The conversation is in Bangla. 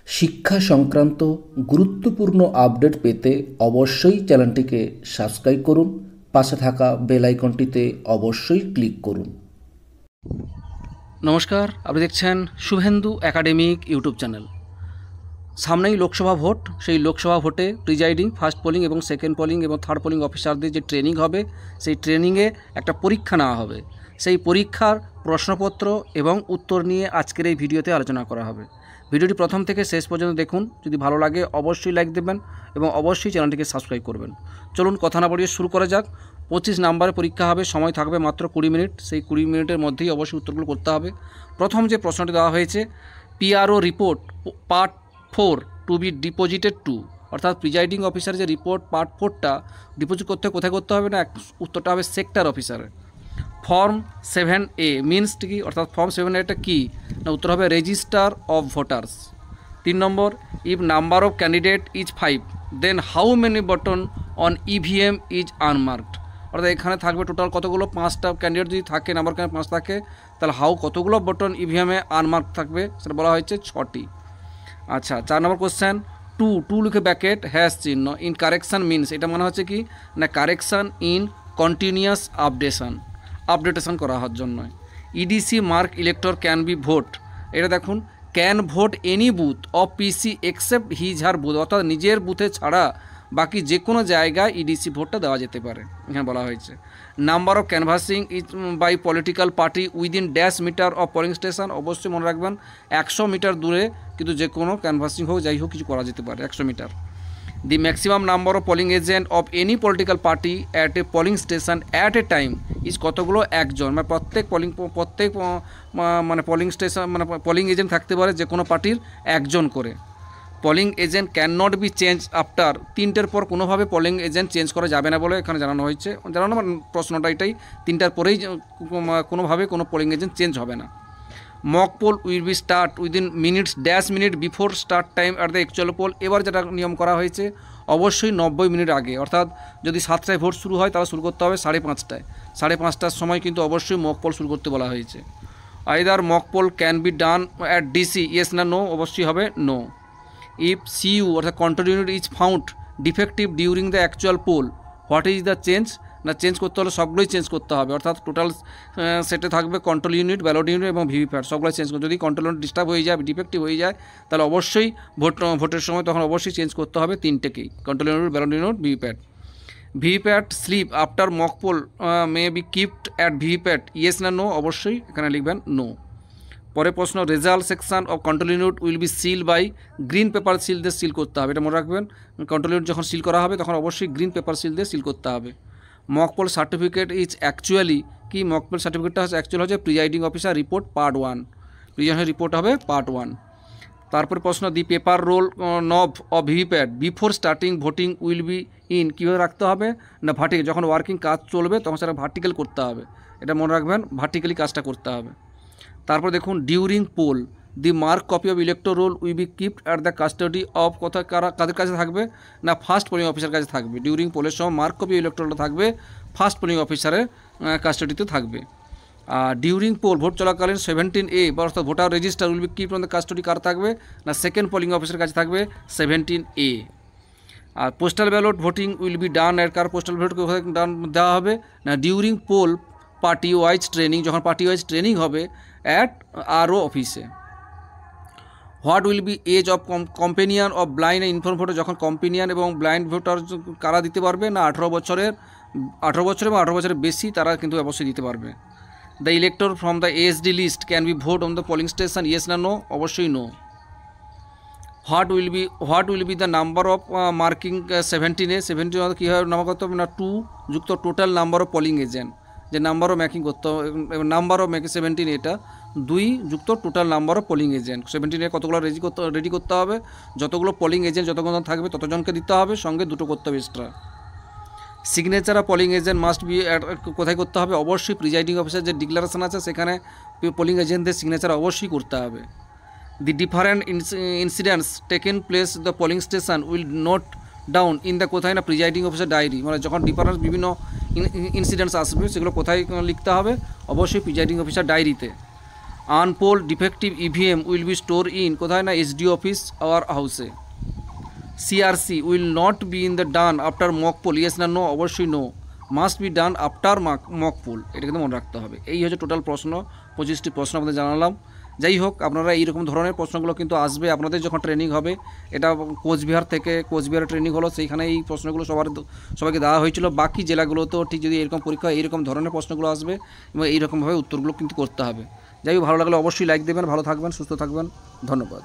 শিক্ষা সংক্রান্ত গুরুত্বপূর্ণ আপডেট পেতে অবশ্যই চ্যানেলটিকে সাবস্ক্রাইব করুন, পাশে থাকা বেল আইকনটিতে অবশ্যই ক্লিক করুন। নমস্কার, আপনি দেখছেন শুভেন্দু একাডেমিক ইউটিউব চ্যানেল। সামনেই লোকসভা ভোট। সেই লোকসভা ভোটে প্রিজাইডিং, ফার্স্ট পোলিং এবং সেকেন্ড পোলিং এবং থার্ড পোলিং অফিসারদের যে ট্রেনিং হবে, সেই ট্রেনিংয়ে একটা পরীক্ষা নেওয়া হবে। সেই পরীক্ষার প্রশ্নপত্র এবং উত্তর নিয়ে আজকের এই ভিডিওতে আলোচনা করা হবে। ভিডিওটি প্রথম থেকে শেষ পর্যন্ত দেখুন। যদি ভালো লাগে অবশ্যই লাইক দেবেন এবং অবশ্যই চ্যানেলটিকে সাবস্ক্রাইব করবেন। চলুন কথা না বাড়িয়ে শুরু করা যাক। 25 নম্বরের পরীক্ষা হবে, সময় থাকবে মাত্র 20 মিনিট। সেই 20 মিনিটের মধ্যেই অবশ্যই উত্তরগুলো করতে হবে। প্রথম যে প্রশ্নটি দেওয়া হয়েছে, PRO report part 4 to be deposited to, অর্থাৎ প্রিজাইডিং অফিসার যে রিপোর্ট পার্ট 4টা ডিপোজিট করতে কোথায় করতে হবে না, উত্তরটা হবে সেক্টর অফিসারে। ফর্ম 7A মিনস কি, অর্থাৎ ফর্ম 7A কি না, উত্তর হবে রেজিস্টার অফ ভোটার্স। 3 নম্বর, if number of candidate is 5 then how many button on EVM is unmarked, অর্থাৎ এখানে থাকবে টোটাল কতগুলো, 5টা ক্যান্ডিডেট যদি থাকে, নাম্বার 5 থাকে, তাহলে হাউ কতগুলো বটন ইভিএমে আনমার্ক থাকবে, সেটা বলা হয়েছে 6টি। আচ্ছা, 4 নম্বর কোশ্চেন, টু লিখে ব্যাকেট হ্যাশ চিহ্ন ইন কারেকশান মিনস, এটা মনে হচ্ছে কি না কারেকশান ইন কন্টিনিউয়াস আপডেটেশন করা হওয়ার জন্য। EDC mark elector can be vote, এটা দেখুন can vote any booth of PC except his her booth, অর্থাৎ নিজের বুথে ছাড়া বাকি যে কোনো জায়গায় ইডিসি ভোটটা দেওয়া যেতে পারে, এখানে বলা হয়েছে। Number of canvassing is by political party within dash metre of polling station, অবশ্যই মনে রাখবেন 100 মিটার দূরে কিন্তু যে কোনো ক্যানভাসিং হোক যাই হোক কিছু করা যেতে পারে 100 metre. The maximum number of polling agent of any political party at a polling station at a time is কতগুলো, একজন, মানে প্রত্যেক পোলিং স্টেশন মানে পোলিং এজেন্ট থাকতে পারে যে কোনো পার্টির একজন করে। Polling agent cannot be change after, 3টের পর কোনোভাবে পোলিং এজেন্ট চেঞ্জ করা যাবে না বলে এখানে জানানো হয়েছে। জানানো প্রশ্নটা এটাই, 3টার পরেই কোনোভাবে কোনো পোলিং এজেন্ট চেঞ্জ হবে না। Mock poll will be start within minutes dash minute before start time at the actual poll, এবার যেটা নিয়ম করা হয়েছে অবশ্যই 90 মিনিট আগে, অর্থাৎ যদি 7টায় ভোট শুরু হয় তাহলে শুরু করতে হবে 5:30টায়। 5:30টার সময় কিন্তু অবশ্যই মক পোল শুরু করতে বলা হয়েছে। Either mock poll can be done at DC, yes না নো, অবশ্যই হবে নো। ইফ সিইউ অর্থাৎ control unit is found defective during the actual poll what is the change, না চেঞ্জ করতে হলে সবগুলোই চেঞ্জ করতে হবে, অর্থাৎ টোটাল সেটে থাকবে কন্ট্রোল ইউনিট, ব্যালট ইউনিট এবং ভিভিপ্যাট, সবগুলো চেঞ্জ করতে। যদি কন্ট্রোল ইউনিট ডিস্টার্ব হয়ে যায়, ডিফেক্টিভ হয়ে যায়, তাহলে অবশ্যই ভোটের সময় তখন অবশ্যই চেঞ্জ করতে হবে 3টেকেই, control unit, ballot unit, VVPAT. VVPAT slip after mock poll may be kept at VVPAT, yes না নো, অবশ্যই এখানে লিখবেন নো। পরের প্রশ্ন, result section of control unit will be seal by green paper seal দিয়ে সিল করতে হবে, এটা মনে রাখবেন। কন্ট্রোল ইউনিট যখন সিল করা হবে তখন অবশ্যই গ্রিন পেপার সিল দিয়ে সিল করতে হবে। Mock poll certificate is actually কি, মক পোল সার্টিফিকেটটা হচ্ছে অ্যাকচুয়াল হচ্ছে presiding officer report part 1, presiding report হবে পার্ট 1। তারপরে প্রশ্ন, দি পেপার রোল নব of VVPAT before starting voting will be in, কীভাবে রাখতে হবে না ভার্টিক্যাল, যখন ওয়ার্কিং কাজ চলবে তখন সেটা ভার্টিক্যাল করতে হবে, এটা মনে রাখবেন, ভার্টিক্যালি কাজটা করতে হবে। তারপর দেখুন, during poll the mark copy of elector roll will be kept at the custody of, কোথায় কাদের কাছে থাকবে না ফার্স্ট পোলিং অফিসার কাছে থাকবে। ডিউরিং পোলের সময় মার্ক কপি ইলেক্টর রোল থাকবে ফার্স্ট পোলিং অফিসারের কাস্টডিতে থাকবে। আর ডিউরিং পোল ভোট চলাকালীন 17A অর্থাৎ voter register will be kept on the custody কার থাকবে না সেকেন্ড পোলিং অফিসারের কাছে থাকবে 17A। আর postal ballot voting will be done, এর কার পোস্টাল ব্যালট ডান দেওয়া হবে না during poll party wise training, যখন পার্টি ওয়াইজ ট্রেনিং হবে অ্যাট আরও অফিসে। What will be age of companion of blind infirm voter, যখন কম্পেনিয়ান এবং ব্লাইন্ড ভোটার কারা দিতে পারবে না 18 বছর এবং 18 বছরের বেশি তারা কিন্তু অবশ্যই দিতে পারবে। The elector from the ASD list can be vote on the polling station, yes না নো, অবশ্যই no. What will be the number of marking 17A, 17 কীভাবে নাম্বার করতে হবে না 2 যুক্ত total number of polling agent, যে নাম্বার অফ ম্যাকিং করতে হবে, নাম্বার অফ ম্যাকিং 17 এটা 2 যুক্ত total number of polling agent. 17 কতগুলো রেডি করতে হবে, যতগুলো পোলিং এজেন্ট যতগুলো থাকবে ততজনকে দিতে হবে, সঙ্গে 2টো করতে হবে extra. Signature of polling agent must be, কোথায় করতে হবে, অবশ্যই প্রিজাইডিং অফিসার যে ডিক্লারেশন আছে সেখানে পোলিং এজেন্টদের সিগনেচার অবশ্যই করতে হবে। The different incidents taken place the polling station will note down in the, কোথায় না প্রিজাইডিং অফিসার ডায়েরি, মানে যখন ডিফারেন্ট বিভিন্ন ইনসিডেন্টস আসবে সেগুলো কোথায় লিখতে হবে, অবশ্যই প্রিজাইডিং অফিসার ডায়েরিতে। Unpolled defective EVM will be store in কোথায় না এসডি অফিস আওয়ার হাউসে। CRC will not be in the done after mock poll, yes না নো, অবশ্যই no, must be done after mock poll, এটা কিন্তু মনে রাখতে হবে। এই হচ্ছে টোটাল প্রশ্ন, 25টি প্রশ্ন আপনাদের জানালাম। যাই হোক, আপনারা এইরকম ধরনের প্রশ্নগুলো কিন্তু আসবে আপনাদের যখন ট্রেনিং হবে। এটা কোচবিহার থেকে, কোচবিহার ট্রেনিং হলো, সেইখানে এই প্রশ্নগুলো সবাইকে দেওয়া হয়েছিল। বাকি জেলাগুলোতেও ঠিক যদি এরকম পরীক্ষা এইরকম ধরনের প্রশ্নগুলো আসবে এবং এইরকমভাবে উত্তরগুলো কিন্তু করতে হবে। যাই হোক, ভালো লাগলে অবশ্যই লাইক দেবেন। ভালো থাকবেন, সুস্থ থাকবেন, ধন্যবাদ।